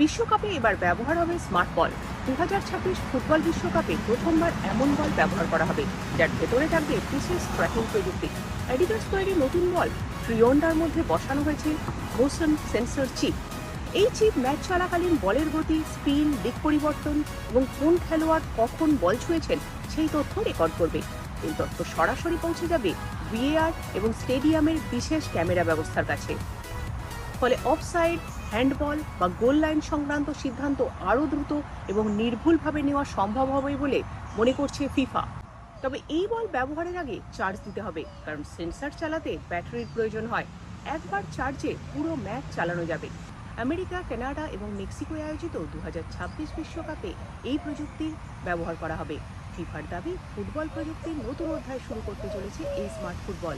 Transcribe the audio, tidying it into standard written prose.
বিশ্বকাপে এবার ব্যবহার হবে স্মার্ট বল। 2026 ফুটবল বিশ্বকাপে প্রথমবার এমন বল ব্যবহার করা হবে যার ভেতরে থাকবে বিশেষ ট্র্যাকিং প্রযুক্তি। অ্যাডিডাস তৈরি নতুন বল ট্রিয়ন্ডার মধ্যে বসানো হয়েছে মোশন সেন্সর চিপ। এই চিপ ম্যাচ চলাকালীন বলের গতি, স্পিন, দিক পরিবর্তন এবং কোন খেলোয়াড় কখন বল ছুঁয়েছেন সেই তথ্য রেকর্ড করবে। এই তথ্য সরাসরি পৌঁছে যাবে ভিএআর এবং স্টেডিয়ামের বিশেষ ক্যামেরা ব্যবস্থার কাছে। ফলে অফসাইড, হ্যান্ডবল বা গোল লাইন সংক্রান্ত সিদ্ধান্ত আরও দ্রুত এবং নির্ভুলভাবে নেওয়া সম্ভব হবে বলে মনে করছে ফিফা। তবে এই বল ব্যবহারের আগে চার্জ দিতে হবে, কারণ সেন্সর চালাতে ব্যাটারির প্রয়োজন হয়। একবার চার্জে পুরো ম্যাচ চালানো যাবে। আমেরিকা, কানাডা এবং মেক্সিকোয় আয়োজিত 2026 বিশ্বকাপে এই প্রযুক্তির ব্যবহার করা হবে। ফিফার দাবি, ফুটবল প্রযুক্তির নতুন অধ্যায় শুরু করতে চলেছে এই স্মার্ট ফুটবল।